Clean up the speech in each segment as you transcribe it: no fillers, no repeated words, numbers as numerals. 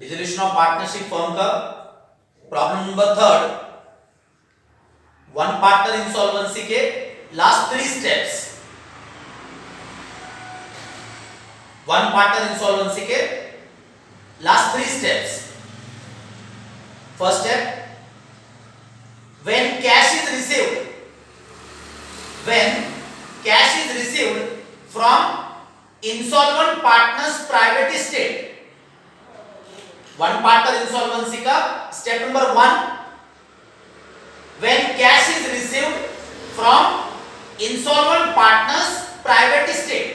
Dissolution of partnership firm का problem number 3, one partner insolvency के last 3 steps. One partner insolvency के last 3 steps. First step, when cash is received from insolvent partners private estate। One partner insolvency का step number 1, when cash is received from insolvent partners private estate।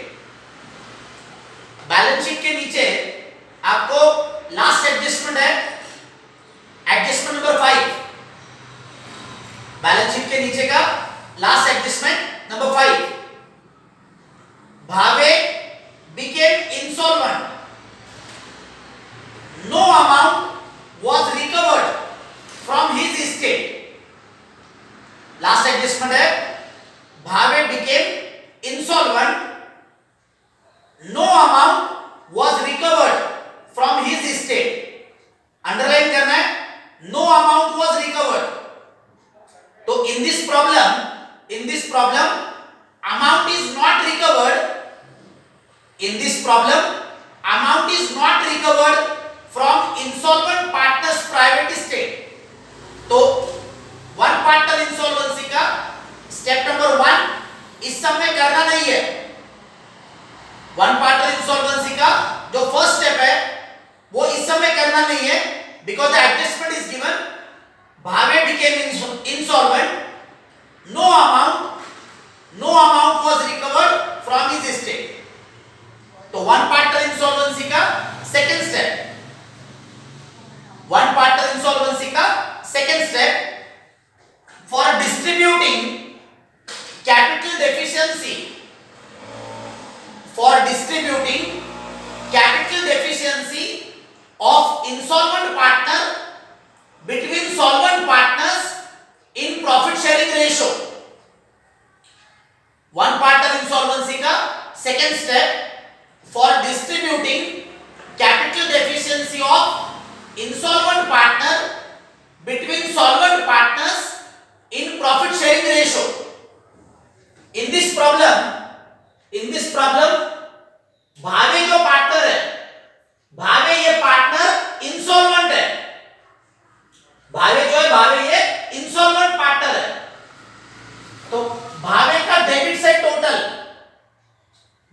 Balance sheet के नीचे आपको last adjustment है, adjustment number 5। Balance sheet के नीचे का last adjustment number 5, Bhave became insolvent, no amount was recovered from his estate। Last adjustment है, भावे became insolvent, no amount was recovered from his estate। Underline करना है, no amount was recovered। तो in this problem amount is not recovered, in this problem amount is not recovered from insolvent partners private estate। तो one partner insolvency का step number 1 इस समय करना नहीं है। वन पार्टनर इंसॉल्वेंसी का जो फर्स्ट स्टेप है वो इस समय करना नहीं है, because the adjustment is given, Bhave became insolvent, no amount was recovered from his estate। तो वन पार्टनर इंसॉल्वेंसी का second step, one partner insolvency का second step, for distributing capital deficiency, for distributing capital deficiency of insolvent partner between solvent partners in profit sharing ratio। One partner insolvency का second step, for distributing capital deficiency of insolvent partner between solvent partners in profit sharing ratio। in this problem भावे जो partner है, भावे ये partner insolvent है, भावे जो है, भावे ये insolvent partner है। तो भावे का डेबिट साइड टोटल,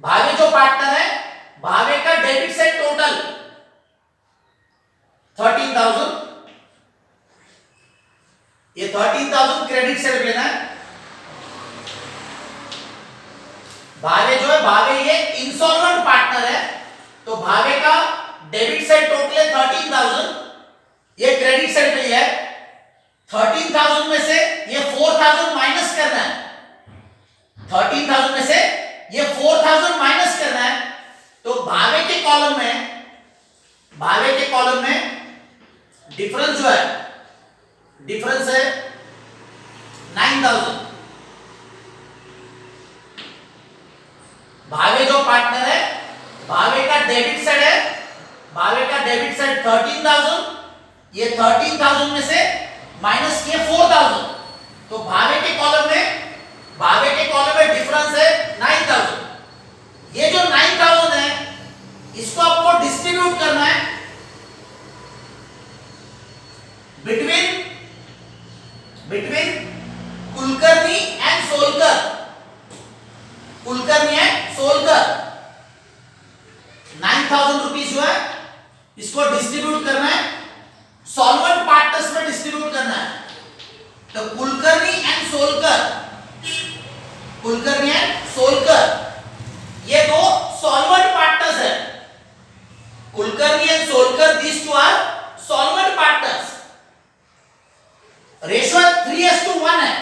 भावे जो पार्टनर है, भावे का डेबिट साइड टोटल 13,000, ये 13,000 क्रेडिट साइड लेना है। भावे जो है, भावे ये इंसॉल्वेंट पार्टनर है, तो भावे का डेबिट साइड टोटल है 13,000, ये क्रेडिट साइड पे है। 13,000 में से ये 4,000 माइनस करना है, 13,000 में से ये 4,000 माइनस करना है। तो भावे के कॉलम में, भावे के कॉलम में डिफरेंस जो है, डिफरेंस है 9,000। भावे जो पार्टनर है, भावे का डेबिट साइड है, भावे का डेबिट साइड 13,000, ये 13,000 में से माइनस किए 4,000, तो भावे के कॉलम में, भावे के कॉलम में डिफरेंस है 9,000। ये जो 9,000 है इसको आपको डिस्ट्रीब्यूट करना है between Kulkarni and Solkar, Kulkarni and Solkar. 9,000 rupees जो है इसको डिस्ट्रीब्यूट करना है, सॉल्वेंट पार्टनर्स में डिस्ट्रीब्यूट करना है। तो कुलकर्णी एंड सोलकर, कुलकर्णी एंड सोलकर ये दो सॉल्वेंट पार्टनर्स है। Kulkarni and Solkar, this two are solvent partners. Ratio 3:1 है।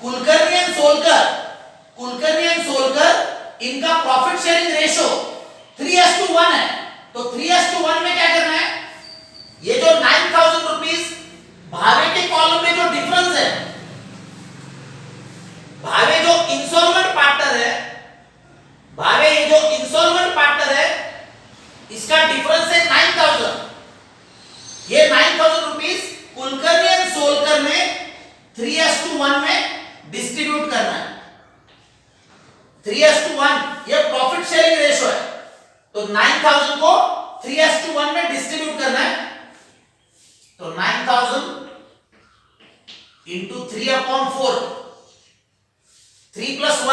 कुलकर्णी एंड सोलकर, कुलकर्णी एंड सोलकर इनका प्रॉफिट शेयरिंग रेशियो 3:1 है। तो 3:1 में क्या करना है, ये जो 9,000 रुपीज भावे के कॉलम में जो डिफरेंस है, भावे जो इंसॉल्वेंट पार्टनर है, भावे ये जो इंसॉल्वेंट पार्टनर है, इसका डिफरेंस है 9,000। कुलकर्णी एंड सोलकर ने 3:1 में डिस्ट्रीब्यूट करना है। 3:1 ये प्रॉफिट शेयरिंग रेशो है, तो 9000 को 3:1 में डिस्ट्रीब्यूट करना है। तो 9000 इंटू 3/4, 3 +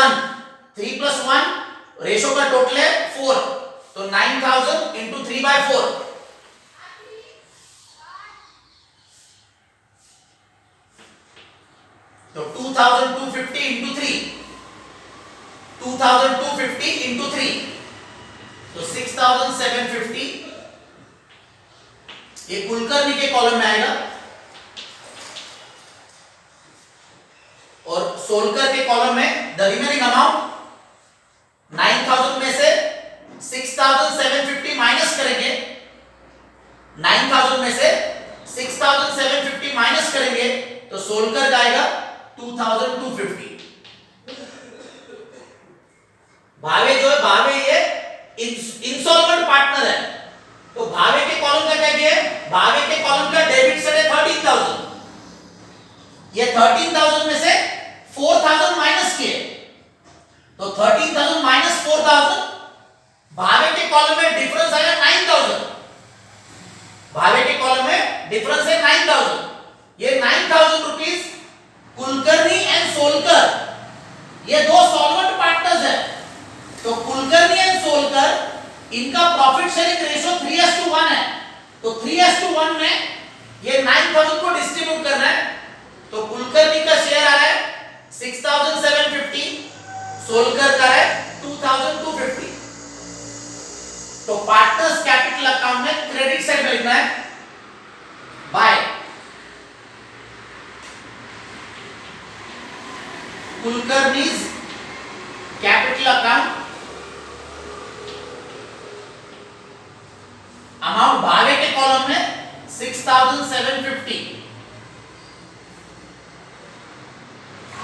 1 रेशो का टोटल है 4, तो 9000 इंटू 3/4, तो 2250 इंटू 3, 2250 इंटू 3, तो 6750 ये कुलकर्णी के कॉलम में आएगा और सोलकर के कॉलम में द रिमेनिंग अमाउंट 9000 में से 6750 माइनस करेंगे, 9000 में से 6750 माइनस करेंगे तो सोलकर का आएगा 2250। भावे जो है, भावे ये इंसॉल्वेंट पार्टनर है, तो भावे के कॉलम का क्या किया है, भावे के कॉलम का डेबिट साइड है 13000, ये 13000 में से 4000 माइनस किए, तो 13000 माइनस 4000, भावे के कॉलम में डिफरेंस आएगा 9000, भावे के कॉलम में डिफरेंस है 9000, ये 9000 रुपीस कुलकर्णी एंड सोलकर ये दो सॉल्वेंट पार्टनर्स है, तो कुलकर्णी एंड सोलकर इनका प्रॉफिट शेयरिंग रेशो 3:1 है, तो 3:1 में ये 9000 को डिस्ट्रीब्यूट करना है, तो कुलकर्णी का शेयर आ रहा है 6750, सोलकर का है 2250। तो पार्टनर्स कैपिटल अकाउंट में क्रेडिट साइड में लिखना है bye Kulkarni's capital account, amount भावे के कॉलम में 6750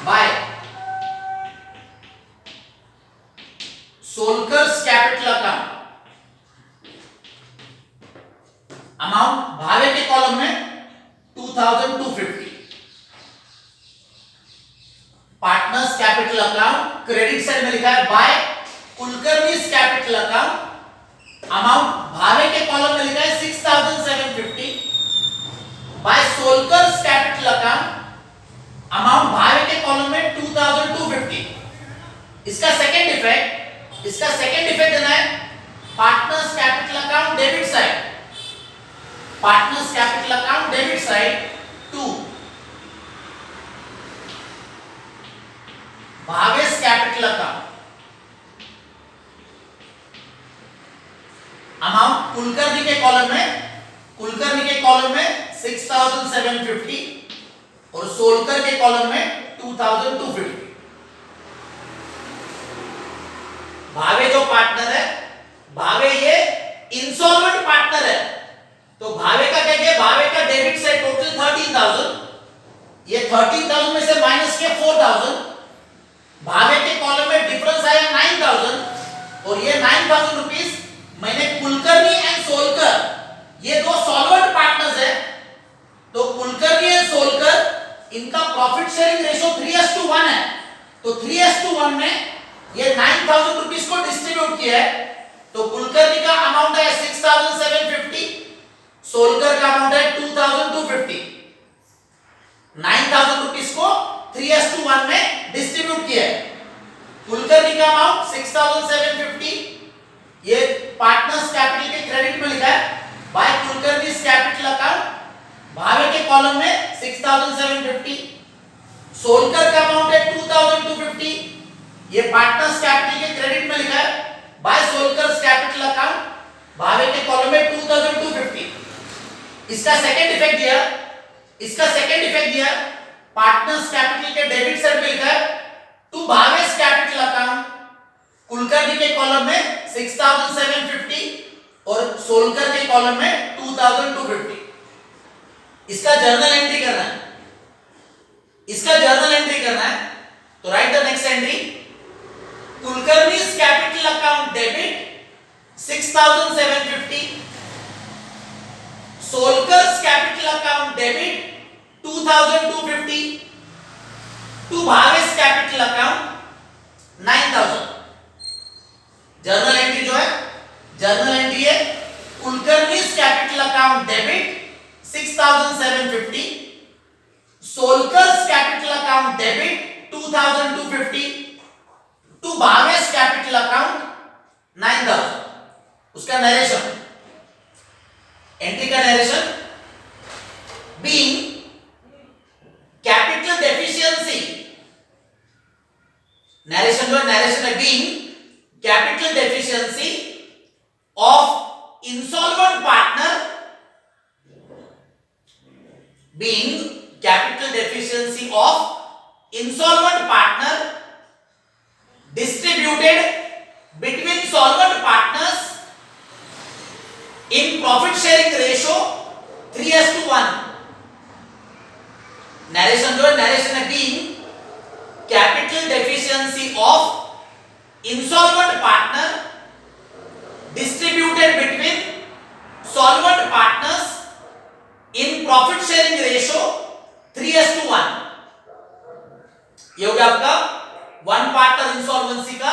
bye Solkar's capital account, amount भावे के कॉलम में 2250, partners capital account credit side में लिखा है bye Kulkarni's capital account, amount भावे के कॉलम में लिखा है 6750 bye Solkar's capital account, amount भावे के कॉलम में 2250। इसका सेकंड इफेक्ट देना है partners capital account debit side, partners capital account debit side 2 Bhavesh capital account, amount Kulkarni के कॉलम में 6750 और सोलकर के कॉलम में 2250। भावे जो पार्टनर है, भावे ये इंसॉल्वेंट पार्टनर है, तो भावे का क्या किया, भावे का डेबिट साइड टोटल 13000, ये 13000 में से माइनस किया 4000, भावे के कॉलम में डिफरेंस आया 9000 और ये 9000 रुपीस मैंने कुलकर्णी एंड सोलकर ये दो सॉल्वेंट पार्टनर्स है, तो कुलकर्णी एंड सोलकर इनका प्रॉफिट शेयरिंग रेशो 3:1 है, तो 3:1 में ये 9000 रुपीस को डिस्ट्रीब्यूट किया है, तो कुलकर्णी का अमाउंट है 6750, सोलकर का अमाउंट है 2250, 9000 रुपीस को 3:1 में डिस्ट्रीब्यूट किया है, कुलकर्णी का अमाउंट 6750, ये पार्टनर्स कैपिटल के क्रेडिट में लिखा है बाय कुलकर्णीज कैपिटल अकाउंट, भावे के कॉलम में 6750, सोलकर का अमाउंट है 2250, ये पार्टनर्स कैपिटल के क्रेडिट में लिखा है बाय सोलकर्स कैपिटल अकाउंट, भावे के कॉलम में 2250। इसका सेकंड इफेक्ट दिया पार्टनर्स कैपिटल के डेबिट साइड में लिखा है to Bhavesh capital account, Kulkarni के कॉलम में 6750 और सोलकर के कॉलम में 2250। इसका जर्नल एंट्री करना है, तो right the next entry, Kulkarni's capital account debit 6750, Solkar's capital account debit 2250 to Bhavesh capital account 9000। Journal entry जो है, जर्नल एंट्री है Kulkarni's capital account debit 6750, Solkar's capital account debit 2250 to Bhavesh capital account 9000। उसका नरेशन, एंट्री का narration, being capital deficiency, narration जो narration है being capital deficiency of insolvent partner, being capital deficiency of insolvent partner distributed between solvent partners in profit sharing ratio 3:1। Narration जो है narration है being capital deficiency of insolvent partner distributed between solvent partners in profit sharing ratio 3:1। ये हो गया आपका one partner insolvency का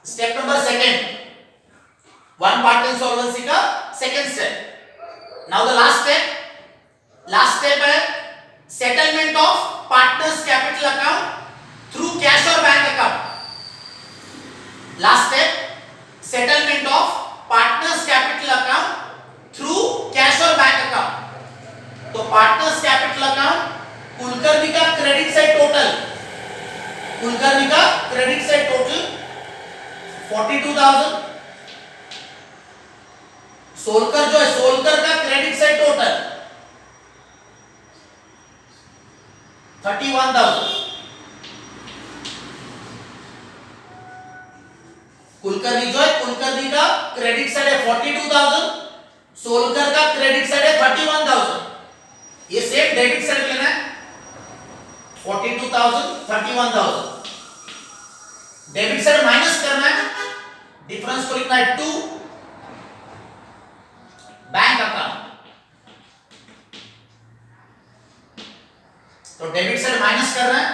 step number second, one partner insolvency का second step. Now the last step है settlement of partners capital account through cash और bank account. Last step settlement of partners capital account through cash और bank account. तो partners capital account Kulkarni का credit side total, Kulkarni का credit side total 42,000, Solkar जो है सोलकर का credit side total 31,000। Kulkarni जो है कुलकर्णी का क्रेडिट साइड है 42,000, सोलकर का क्रेडिट साइड है 31,000। ये सेम डेबिट साइड लेना है 42,000 31,000, डेबिट साइड माइनस करना है, डिफरेंस को लिखना है 2 बैंक अकाउंट। तो डेबिट साइड माइनस करना है,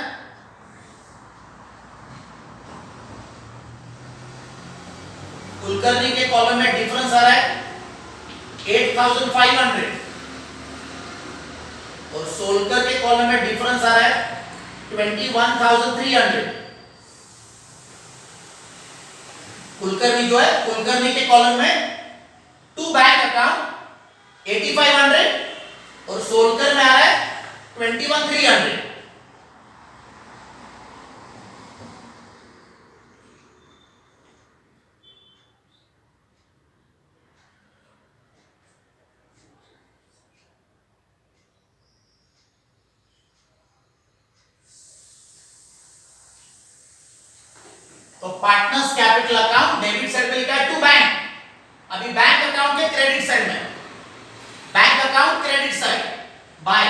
कुलकर्णी के कॉलम में डिफरेंस आ रहा है 8,500 और सोलकर के कॉलम में डिफरेंस आ रहा है 21,300। कुलकर्णी जो है कुलकर्णी के कॉलम में 2 बैंक अकाउंट 8,500 और सोलकर में आ रहा है 21,300। तो partners capital account debit side पे लिखा है 2 बैंक, अभी बैंक अकाउंट के क्रेडिट साइड में, bank account credit side by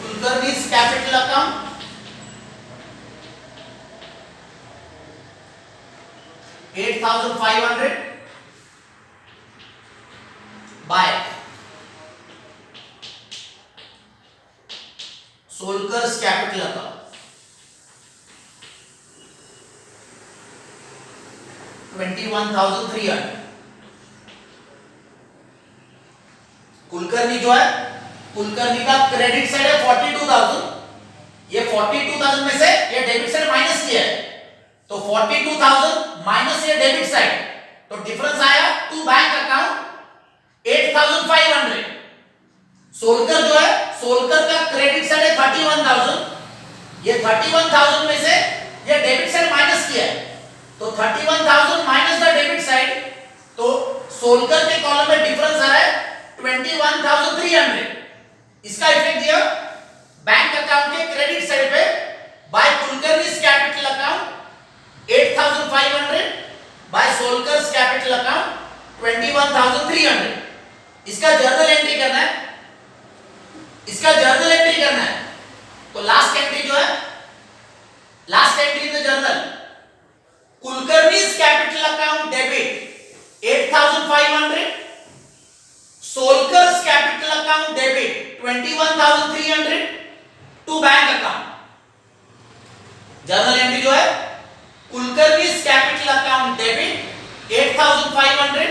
Kulkarni's capital account 8,500 by Solkar's capital account 21,300। Kulkarni जो है कुलकर्णी का क्रेडिट साइड है 42,000, ये 42,000 में से ये डेबिट साइड माइनस किया है, तो 42,000 माइनस ये डेबिट साइड, तो डिफरेंस आया 2 बैंक अकाउंट 8,500। सोलकर जो है सोलकर का क्रेडिट साइड है 31,000, ये 31,000 में से ये डेबिट साइड माइनस किया है, तो 31,000 माइनस द डेबिट साइड, तो सोलकर के कॉलम में डिफरेंस आ रहा है 21,300। इसका इफेक्ट दिया बैंक अकाउंट के क्रेडिट साइड पे by Kulkarni's capital account 8,500 by Solkar's capital account 21,300। इसका जर्नल एंट्री करना है, इसका जर्नल एंट्री करना है। तो लास्ट एंट्री जो है last entry in the journal Kulkarni's capital account debit 8,500 Solkar's capital account debit 21,300 to bank account. Journal entry जो है, Kulkarni's capital account debit 8,500,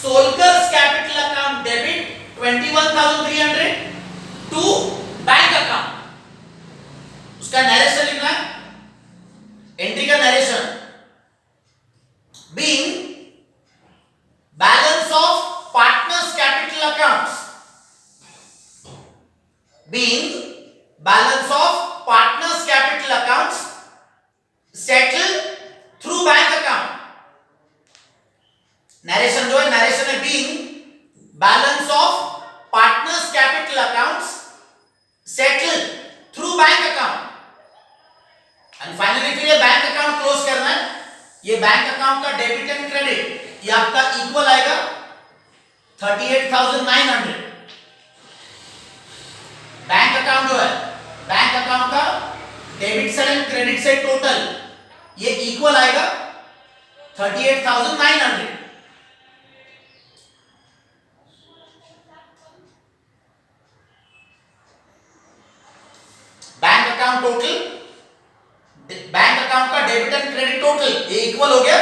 Solkar's capital account debit 21,300 to bank account. उसका नरेशन लिखना है, एंट्री का narration. Being balance of partners capital accounts, being balance of partners capital accounts settled through bank account। Narration जो है, narration है being balance of partners capital accounts settled through bank account। And finally फिर ये bank account close करना है। ये bank account का debit and credit ये आपका इक्वल आएगा 38,900। बैंक अकाउंट जो है, बैंक अकाउंट का debit side and credit side total ये इक्वल आएगा 38,900। Bank account total, bank account का डेबिट एंड क्रेडिट टोटल ये इक्वल हो गया